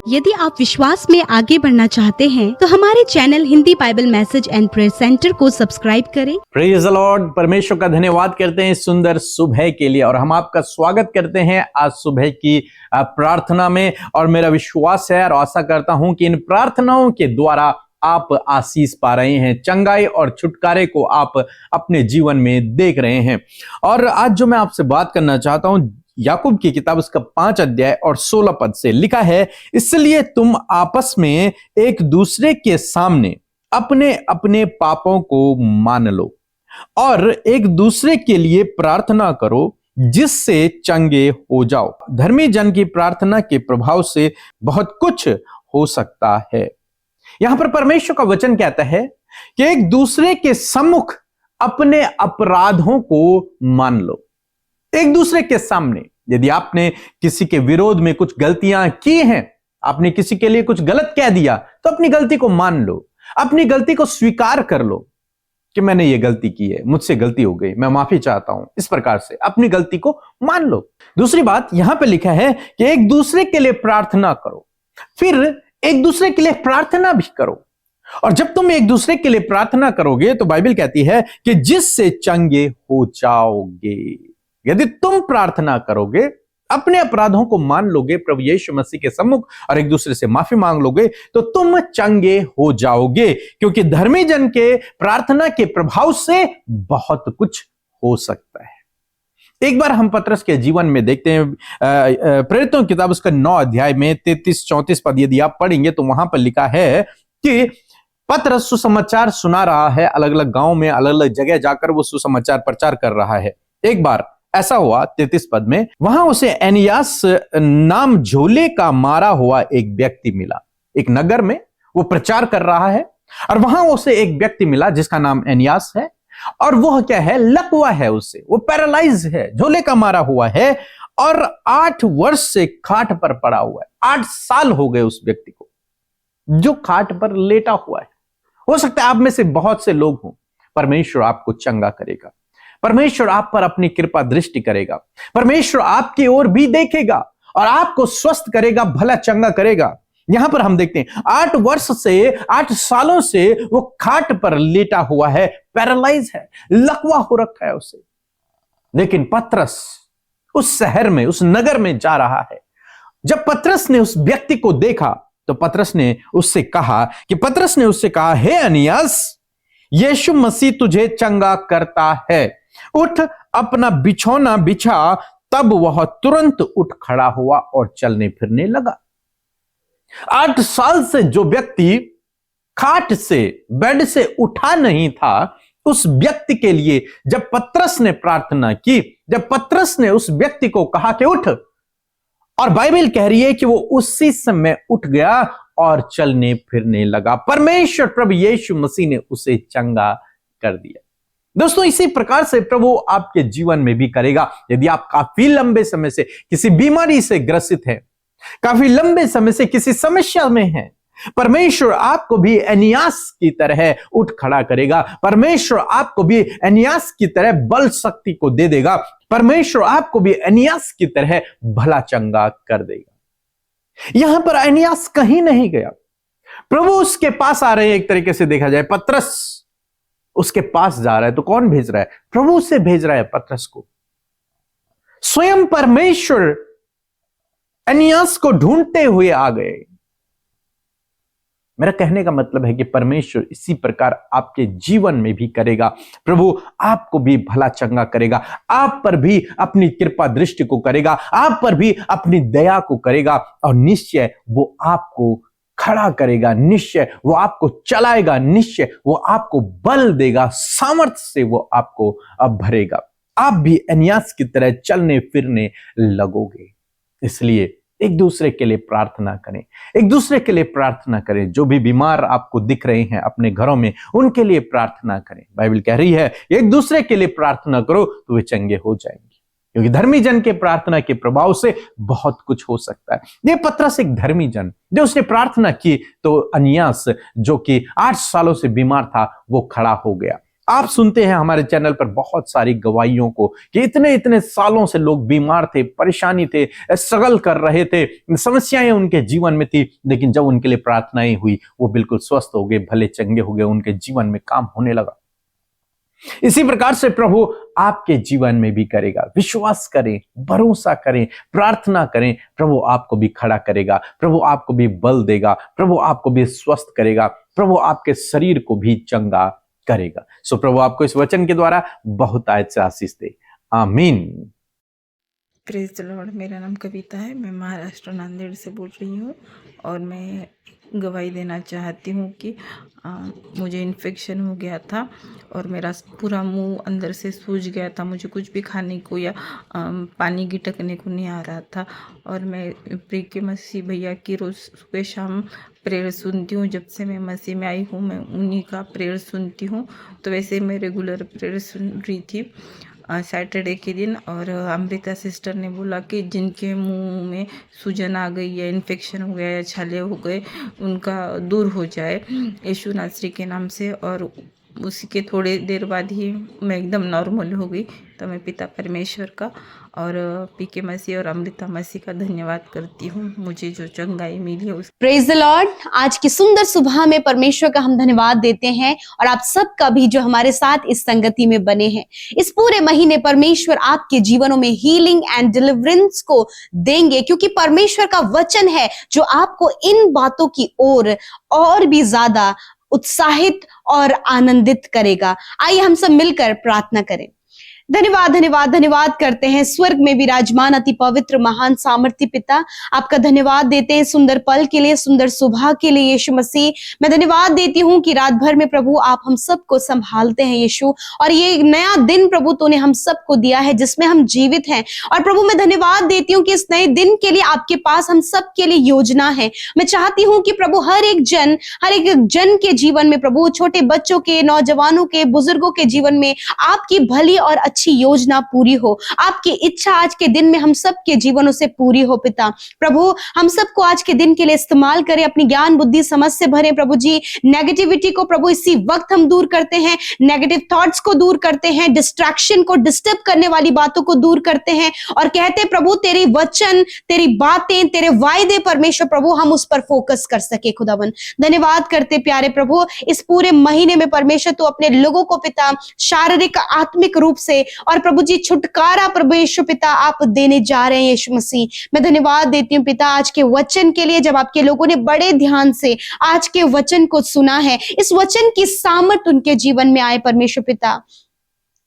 यदि आप विश्वास में आगे बढ़ना चाहते हैं तो हमारे channel Hindi Bible message and prayer centre को सब्सक्राइब करें। Praise the Lord. परमेश्वर का धन्यवाद करते हैं सुंदर सुबह के लिए और हम आपका स्वागत करते हैं आज सुबह की प्रार्थना में। और मेरा विश्वास है और आशा करता हूं कि इन प्रार्थनाओं के द्वारा आप आशीष पा रहे हैं, चंगाई और छुटकारे को आप अपने जीवन में देख रहे हैं। और आज जो मैं आपसे बात करना चाहता हूं, याकूब की किताब उसका 5 अध्याय और 16 पद से लिखा है, इसलिए तुम आपस में एक दूसरे के सामने अपने अपने पापों को मान लो और एक दूसरे के लिए प्रार्थना करो जिससे चंगे हो जाओ। धर्मी जन की प्रार्थना के प्रभाव से बहुत कुछ हो सकता है। यहां पर परमेश्वर का वचन कहता है कि एक दूसरे के सम्मुख अपने अपराधों को मान लो। एक दूसरे के सामने यदि आपने किसी के विरोध में कुछ गलतियां की हैं, आपने किसी के लिए कुछ गलत कह दिया, तो अपनी गलती को मान लो, अपनी गलती को स्वीकार कर लो कि मैंने ये गलती की है, मुझसे गलती हो गई, मैं माफी चाहता हूं। इस प्रकार से अपनी गलती को मान लो। दूसरी बात यहां पे लिखा है कि एक दूसरे के लिए प्रार्थना करो, फिर एक दूसरे के लिए प्रार्थना भी करो। और जब तुम एक दूसरे के लिए प्रार्थना करोगे तो बाइबल कहती है कि जिससे चंगे हो जाओगे। यदि तुम प्रार्थना करोगे, अपने अपराधों को मान लोगे प्रभु यीशु मसीह के सम्मुख और एक दूसरे से माफी मांग लोगे, तो तुम चंगे हो जाओगे, क्योंकि धर्मी जन के प्रार्थना के प्रभाव से बहुत कुछ हो सकता है। एक बार हम पतरस के जीवन में देखते हैं, प्रेरितों की किताब उसका 9 अध्याय में 33-34 पद यदि आप पढ़ेंगे तो वहां पर लिखा है कि पतरस सुसमाचार सुना रहा है, अलग अलग गांव में अलग अलग जगह जाकर वो सुसमाचार प्रचार कर रहा है। एक बार ऐसा हुआ 33 पद में, वहां उसे एनियास नाम झोले का मारा हुआ एक व्यक्ति मिला। एक नगर में वो प्रचार कर रहा है और वहां उसे एक व्यक्ति मिला जिसका नाम एनियास है, और वह क्या है, लकवा है, उससे वो पैरालाइज है, झोले का मारा हुआ है और 8 वर्ष से खाट पर पड़ा हुआ है। 8 साल हो गए उस व्यक्ति को जो खाट पर लेटा हुआ है। हो सकता है आप में से बहुत से लोग हों, परमेश्वर आपको चंगा करेगा, परमेश्वर आप पर अपनी कृपा दृष्टि करेगा, परमेश्वर आपकी ओर भी देखेगा और आपको स्वस्थ करेगा, भला चंगा करेगा। यहां पर हम देखते हैं 8 वर्ष से 8 सालों से वो खाट पर लेटा हुआ है, पैरालाइज है, लकवा हो रखा है उसे। लेकिन पतरस उस शहर में, उस नगर में जा रहा है। जब पतरस ने उस व्यक्ति को देखा तो पतरस ने उससे कहा हे अनियास, यीशु मसीह तुझे चंगा करता है, उठ अपना बिछौना बिछा। तब वह तुरंत उठ खड़ा हुआ और चलने फिरने लगा। 8 साल से जो व्यक्ति खाट से, बेड से उठा नहीं था, उस व्यक्ति के लिए जब पतरस ने प्रार्थना की, जब पतरस ने उस व्यक्ति को कहा कि उठ, और बाइबल कह रही है कि वो उसी समय उठ गया और चलने फिरने लगा। परमेश्वर प्रभु यीशु मसीह ने उसे चंगा कर दिया। दोस्तों, इसी प्रकार से प्रभु आपके जीवन में भी करेगा। यदि आप काफी लंबे समय से किसी बीमारी से ग्रसित हैं, काफी लंबे समय से किसी समस्या में हैं, परमेश्वर आपको भी एनियास की तरह उठ खड़ा करेगा। परमेश्वर आपको भी एनियास की तरह बल शक्ति को दे देगा। परमेश्वर आपको भी एनियास की तरह भला चंगा कर देगा। यहां पर एनियास कहीं नहीं गया, प्रभु उसके पास आ रहे हैं। एक तरीके से देखा जाए, पतरस उसके पास जा रहा है तो कौन भेज रहा है? प्रभु उसे भेज रहा है, पतरस को। स्वयं परमेश्वर एनियास को ढूंढते हुए आ गए। मेरा कहने का मतलब है कि परमेश्वर इसी प्रकार आपके जीवन में भी करेगा। प्रभु आपको भी भला चंगा करेगा, आप पर भी अपनी कृपा दृष्टि को करेगा, आप पर भी अपनी दया को करेगा, और निश्चय वो आपको खड़ा करेगा, निश्चय वो आपको चलाएगा, निश्चय वो आपको बल देगा, सामर्थ्य से वो आपको अब भरेगा। आप भी एनियास की तरह चलने फिरने लगोगे। इसलिए एक दूसरे के लिए प्रार्थना करें, एक दूसरे के लिए प्रार्थना करें। जो भी बीमार आपको दिख रहे हैं अपने घरों में, उनके लिए प्रार्थना करें। बाइबल कह रही है एक दूसरे के लिए प्रार्थना करो तो वे चंगे हो जाएंगे, क्योंकि धर्मी जन के प्रार्थना के प्रभाव से बहुत कुछ हो सकता है। ये पतरस एक धर्मी जन, जो उसने प्रार्थना की तो अनियास जो कि 8 सालों से बीमार था वो खड़ा हो गया। आप सुनते हैं हमारे चैनल पर बहुत सारी गवाहियों को कि इतने इतने सालों से लोग बीमार थे, परेशानी थे, स्ट्रगल कर रहे थे, समस्याएं उनके जीवन में थी, लेकिन जब उनके लिए प्रार्थनाएं हुई वो बिल्कुल स्वस्थ हो गए, भले चंगे हो गए, उनके जीवन में काम होने लगा। इसी प्रकार से प्रभु आपके जीवन में भी करेगा। विश्वास करें, भरोसा करें, प्रार्थना करें, प्रभु आपको भी खड़ा करेगा, प्रभु आपको भी बल देगा, प्रभु आपको भी स्वस्थ करेगा, प्रभु आपके शरीर को भी चंगा करेगा। सो प्रभु आपको इस वचन के द्वारा बहुत आयत से आशीष दे। आमीन। Praise the Lord. मेरा नाम कविता है, मैं महाराष्ट्र नांदेड़ से बोल रही हूँ और मैं गवाही देना चाहती हूँ कि मुझे इन्फेक्शन हो गया था और मेरा पूरा मुंह अंदर से सूज गया था। मुझे कुछ भी खाने को या पानी गिटकने को नहीं आ रहा था और मैं प्री के मसीह भैया की रोज़ सुबह शाम प्रेयर सुनती हूँ। जब से मैं मसीह में आई हूँ मैं उन्हीं का प्रेयर सुनती हूँ, तो वैसे मैं रेगुलर प्रेयर सुन रही थी सैटरडे के दिन। और अमृता सिस्टर ने बोला कि जिनके मुंह में सूजन आ गई या इन्फेक्शन हो गया या छाले हो गए उनका दूर हो जाए यीशु नासरी के नाम से। और उसी के थोड़े देर बाद ही मैं एकदम नॉर्मल हो गई। तो मैं पिता परमेश्वर का और पीके मसीह और अमृता मसीह का धन्यवाद करती हूँ, मुझे जो चंगाई मिली है उस। Praise the Lord. आज की सुंदर सुबह में परमेश्वर का हम धन्यवाद देते हैं और आप सबका भी जो हमारे साथ इस संगति में बने हैं। इस पूरे महीने परमेश्वर आपके जीवनों में हीलिंग एंड डिलीवरेंस को देंगे, क्योंकि परमेश्वर का वचन है जो आपको इन बातों की ओर और भी ज्यादा उत्साहित और आनंदित करेगा। आइए हम सब मिलकर प्रार्थना करें। धन्यवाद धन्यवाद धन्यवाद करते हैं स्वर्ग में विराजमान अति पवित्र महान सामर्थ्य पिता, आपका धन्यवाद देते हैं सुंदर पल के लिए, सुंदर सुबह के लिए। यीशु मसीह मैं धन्यवाद देती हूँ कि रात भर में प्रभु आप हम सबको संभालते हैं यीशु, और ये एक नया दिन प्रभु तूने हम सबको दिया है जिसमें हम जीवित हैं। और प्रभु मैं धन्यवाद देती हूँ कि इस नए दिन के लिए आपके पास हम सब के लिए योजना है। मैं चाहती हूँ कि प्रभु हर एक जन के जीवन में प्रभु, छोटे बच्चों के, नौजवानों के, बुजुर्गों के जीवन में आपकी भली और अच्छी योजना पूरी हो। आपकी इच्छा आज के दिन में हम सब के जीवनों से पूरी हो पिता। प्रभु हम सबको आज के दिन के लिए इस्तेमाल करें, अपनी ज्ञान बुद्धि समझ से भरें प्रभु जी। नेगेटिविटी को प्रभु इसी वक्त हम दूर करते हैं, नेगेटिव थॉट्स को दूर करते हैं, डिस्ट्रैक्शन को, डिस्टर्ब करने वाली बातों को दूर करते हैं और कहते हैं प्रभु तेरी वचन, तेरी बातें, तेरे वायदे परमेश्वर प्रभु हम उस पर फोकस कर सके। खुदावन धन्यवाद करते प्यारे प्रभु, इस पूरे महीने में परमेश्वर तो अपने लोगों को पिता शारीरिक आत्मिक रूप से और प्रभु जी छुटकारा प्रभु यीशु पिता आप देने जा रहे हैं यीशु मसीह। मैं धन्यवाद देती हूँ पिता आज के वचन के लिए, जब आपके लोगों ने बड़े ध्यान से आज के वचन को सुना है, इस वचन की सामर्थ उनके जीवन में आए परमेश्वर पिता।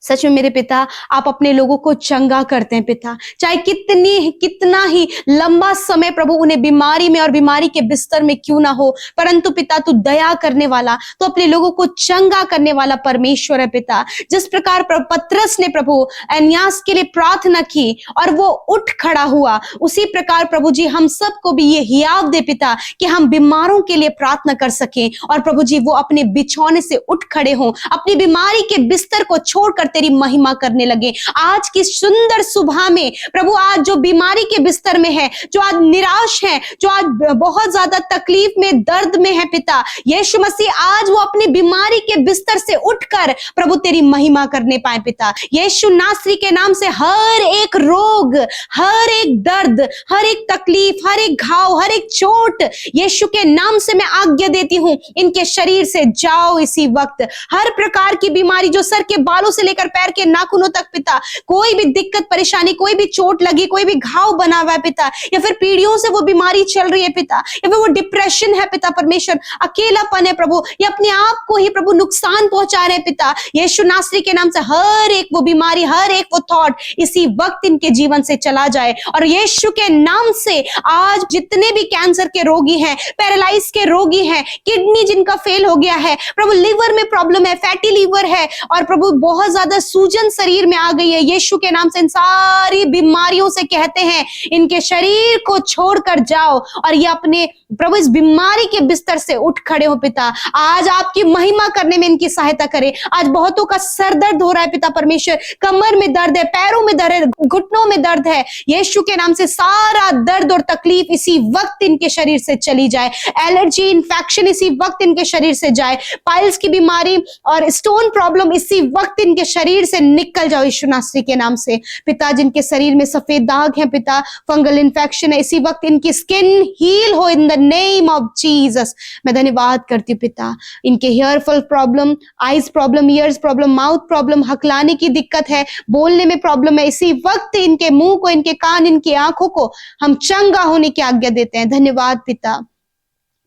सच में मेरे पिता आप अपने लोगों को चंगा करते हैं पिता, चाहे कितना ही लंबा समय प्रभु उन्हें बीमारी में और बीमारी के बिस्तर में क्यों ना हो, परंतु पिता तू दया करने वाला, तो अपने लोगों को चंगा करने वाला परमेश्वर है पिता। जिस प्रकार पतरस ने प्रभु एनियास के लिए प्रार्थना की और वो उठ खड़ा हुआ, उसी प्रकार प्रभु जी हम सबको भी ये हियाव दे पिता कि हम बीमारों के लिए प्रार्थना कर सकें और प्रभु जी वो अपने बिछौने से उठ खड़े हों, अपनी बीमारी के बिस्तर को छोड़कर तेरी महिमा करने लगे। आज की सुंदर सुबह में प्रभु आज जो बीमारी के बिस्तर में है, जो आज निराश है, जो आज बहुत ज्यादा तकलीफ में, दर्द में है पिता, यीशु मसीह आज वो अपनी बीमारी के बिस्तर से उठकर प्रभु तेरी महिमा करने पाए पिता। यीशु नासरी के नाम से हर एक रोग, हर एक दर्द, हर एक तकलीफ, हर एक घाव, हर एक चोट यीशु के नाम से मैं आज्ञा देती हूं इनके शरीर से जाओ इसी वक्त। हर प्रकार की बीमारी जो सर के बालों से लेकर पैर के नाखूनों तक पिता, कोई भी दिक्कत परेशानी, कोई भी चोट लगी, कोई भी घाव बना हुआ है पिता, या फिर पीढ़ियों से वो बीमारी चल रही है पिता, या फिर वो डिप्रेशन है पिता परमेश्वर, अकेलापन है प्रभु, या अपने आप को ही प्रभु नुकसान पहुंचा रहे हैं पिता, यीशु नासरी के नाम से हर एक वो बीमारी, हर एक वो थॉट इसी वक्त इनके जीवन से चला जाए। और यीशु के नाम से आज जितने भी कैंसर के रोगी हैं, पैरालाइज के रोगी हैं, किडनी जिनका फेल हो गया है प्रभु, लिवर में प्रॉब्लम है, फैटी लीवर है और प्रभु बहुत ज्यादा ज्यादा सूजन शरीर में आ गई है, यीशु के नाम से इन सारी बीमारियों से कहते हैं इनके शरीर को छोड़कर जाओ और ये अपने प्रभु इस बीमारी के बिस्तर से उठ खड़े हो पिता। आज आपकी महिमा करने में इनकी सहायता करे। आज बहुतों का सर दर्द हो रहा है पिता परमेश्वर, कमर में दर्द है, पैरों में दर्द है, घुटनों में दर्द है, यीशु के नाम से सारा दर्द और तकलीफ इसी वक्त इनके शरीर से चली जाए। एलर्जी इन्फेक्शन इसी वक्त इनके शरीर से जाए। पाइल्स की बीमारी और स्टोन प्रॉब्लम इसी वक्त इनके शरीर से निकल जाओ यीशु नासरी के नाम से। पिता जिनके शरीर में सफेद दाग है पिता, फंगल इन्फेक्शन है, इसी वक्त इनकी स्किन हील हो in the name of Jesus. मैं धन्यवाद करती हूँ पिता। इनके hair fall problem, eyes problem, ears problem, mouth problem, हकलाने की दिक्कत है, बोलने में प्रॉब्लम है, इसी वक्त इनके मुंह को, इनके कान, इनकी आंखों को हम चंगा होने की आज्ञा देते हैं। धन्यवाद पिता।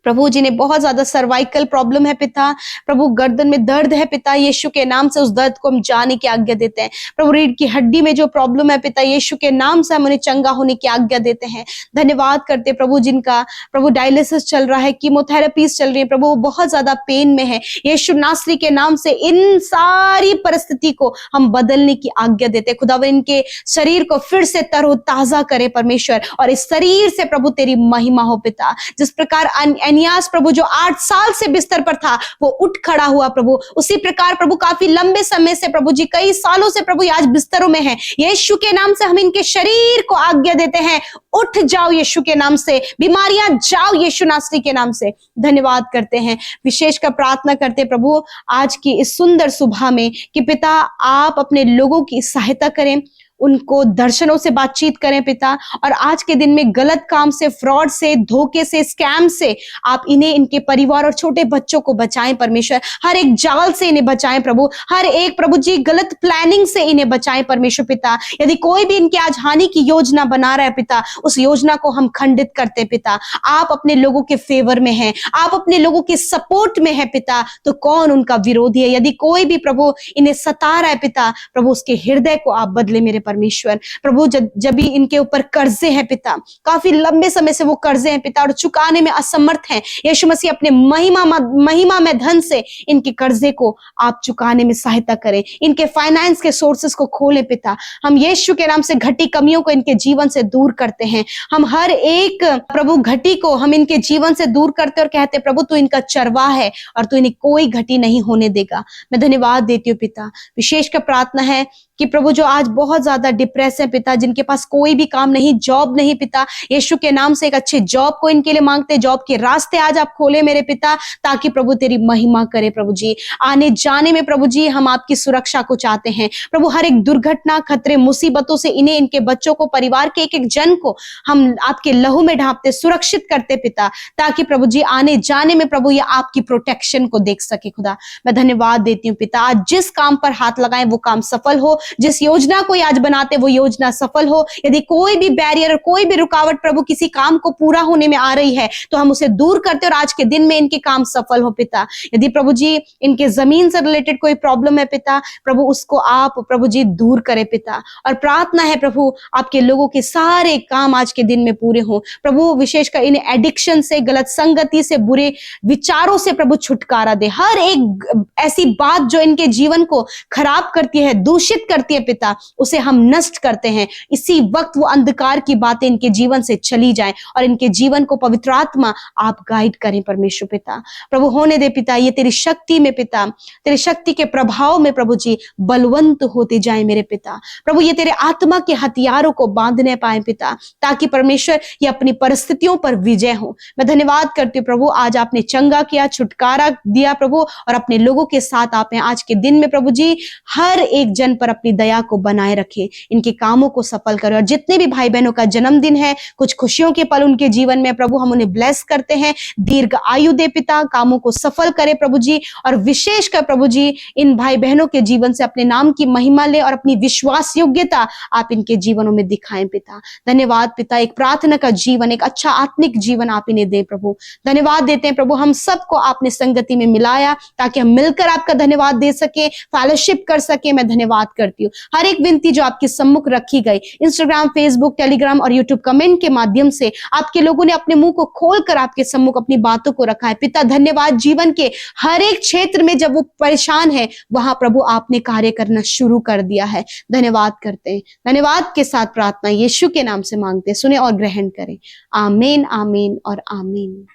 प्रभु जिन्हें बहुत ज्यादा सर्वाइकल प्रॉब्लम है पिता, प्रभु गर्दन में दर्द है पिता, यीशु के नाम से उस दर्द को हम जाने की आज्ञा देते हैं। प्रभु रीढ़ की हड्डी में जो प्रॉब्लम है पिता, यीशु के नाम से हम उन्हें चंगा होने की आज्ञा देते हैं। धन्यवाद करते प्रभु जिनका प्रभु डायलिसिस चल रहा है, कीमोथेरेपीज चल रही है, प्रभु वो बहुत ज्यादा पेन में है, यीशु नासरी के नाम से इन सारी परिस्थिति को हम बदलने की आज्ञा देते हैं। खुदावन इनके शरीर को फिर से तरोताजा करे परमेश्वर, और इस शरीर से प्रभु तेरी महिमा हो पिता। जिस प्रकार एनियास प्रभु जो 8 साल से बिस्तर पर था वो उठ खड़ा हुआ प्रभु, उसी प्रकार प्रभु काफी लंबे समय से प्रभु जी, कई सालों से प्रभु आज बिस्तरों में है, यीशु के नाम से हम इनके शरीर को आज्ञा देते हैं, उठ जाओ यीशु के नाम से, बीमारियां जाओ यीशु नासरी के नाम से। धन्यवाद करते हैं, विशेष कर प्रार्थना करते प्रभु आज की इस सुंदर सुबह में कि पिता आप अपने लोगों की सहायता करें, उनको दर्शनों से बातचीत करें पिता, और आज के दिन में गलत काम से, फ्रॉड से, धोखे से, स्कैम से आप इन्हें, इनके परिवार और छोटे बच्चों को बचाएं परमेश्वर। हर एक जाल से इन्हें बचाएं प्रभु, हर एक प्रभु जी गलत प्लानिंग से इन्हें बचाएं परमेश्वर पिता। यदि कोई भी इनके आज हानि की योजना बना रहा है पिता, उस योजना को हम खंडित करते पिता। आप अपने लोगों के फेवर में हैं, आप अपने लोगों के सपोर्ट में है पिता, तो कौन उनका विरोधी है। यदि कोई भी प्रभु इन्हें सता रहा है पिता, प्रभु उसके हृदय को आप बदले मेरे परमेश्वर। प्रभु जब भी इनके ऊपर कर्जे हैं पिता, काफी लंबे समय से वो कर्जे हैं पिता और चुकाने में असमर्थ हैं, यीशु मसीह अपने महिमा में धन से इनके कर्जे को आप चुकाने में सहायता करें, इनके फाइनेंस के सोर्सेस को खोलें पिता। हम यीशु के नाम से घटी कमियों को इनके जीवन से दूर करते हैं। हम हर एक प्रभु घटी को हम इनके जीवन से दूर करते और कहते प्रभु तू इनका चरवाह है और तू इन्हें कोई घटी नहीं होने देगा। मैं धन्यवाद देती हूँ पिता। विशेष कर प्रार्थना है कि प्रभु जो आज बहुत ज्यादा डिप्रेस है पिता, जिनके पास कोई भी काम नहीं, जॉब नहीं पिता, यीशु के नाम से एक अच्छे जॉब को इनके लिए मांगते, जॉब के रास्ते आज आप खोले मेरे पिता, ताकि प्रभु तेरी महिमा करे प्रभु जी। आने जाने में प्रभु जी हम आपकी सुरक्षा को चाहते हैं प्रभु, हर एक दुर्घटना, खतरे, मुसीबतों से इन्हें, इनके बच्चों को, परिवार के एक एक जन को हम आपके लहू में ढांपते, सुरक्षित करते पिता, ताकि प्रभु जी आने जाने में प्रभु ये आपकी प्रोटेक्शन को देख सके। खुदा मैं धन्यवाद देती हूँ पिता, आज जिस काम पर हाथ लगाएं वो काम सफल हो, जिस योजना को आज बनाते वो योजना सफल हो। यदि कोई भी बैरियर और कोई भी रुकावट प्रभु किसी काम को पूरा होने में आ रही है तो हम उसे दूर करते और आज के दिन में इनके काम सफल हो पिता। यदि प्रभु जी इनके जमीन से रिलेटेड कोई प्रॉब्लम है पिता, प्रभु उसको आप प्रभु जी दूर करें पिता। और प्रार्थना है प्रभु आपके लोगों के सारे काम आज के दिन में पूरे हो प्रभु। विशेषकर इन एडिक्शन से, गलत संगति से, बुरे विचारों से प्रभु छुटकारा दे। हर एक ऐसी बात जो इनके जीवन को खराब करती है, दूषित करती है पिता, उसे हम नष्ट करते हैं। इसी वक्त वो अंधकार की बातें इनके जीवन से चली जाएं और इनके जीवन को पवित्र आत्मा आप गाइड करें परमेश्वर पिता। प्रभु होने दे पिता, ये तेरी शक्ति में पिता, तेरी शक्ति के प्रभाव में प्रभु जी बलवंत होते जाए मेरे पिता। प्रभु ये तेरे आत्मा के हथियारों को बांधने पाए पिता, ताकि परमेश्वर ये अपनी परिस्थितियों पर विजय हो। मैं धन्यवाद करती हूँ प्रभु, आज आपने चंगा किया, छुटकारा दिया प्रभु, और अपने लोगों के साथ आप हैं आज के दिन में प्रभु जी। हर एक जन पर अपनी दया को बनाए रखे, इनके कामों को सफल करे। और जितने भी भाई बहनों का जन्मदिन है, कुछ खुशियों के पल उनके जीवन में प्रभु, हम उन्हें ब्लेस करते हैं। दीर्घ आयु दे पिता, कामों को सफल करे प्रभु जी। और विशेष कर प्रभु जी इन भाई बहनों के जीवन से अपने नाम की महिमा ले और अपनी विश्वास योग्यता आप इनके जीवनों में दिखाएं पिता। धन्यवाद पिता, एक प्रार्थना का जीवन, एक अच्छा आत्मिक जीवन आप इन्हें दे प्रभु। धन्यवाद देते हैं प्रभु, हम सबको आपने संगति में मिलाया ताकि हम मिलकर आपका धन्यवाद दे सके, फेलोशिप कर सके। मैं धन्यवाद करती हूँ। हर एक विनती जो आप आपके सम्मुख रखी गई। इंस्टाग्राम, फेसबुक, टेलीग्राम और यूट्यूब कमेंट के माध्यम से आपके लोगों ने अपने मुंह को खोलकर आपके सम्मुख अपनी बातों को रखा है। पिता धन्यवाद, जीवन के हर एक क्षेत्र में जब वो परेशान है वहां प्रभु आपने कार्य करना शुरू कर दिया है। धन्यवाद करते हैं। धन्यवाद के साथ प्रार्थना यीशु के नाम से मांगते हैं, सुने और ग्रहण करें। आमीन, आमीन और आमीन।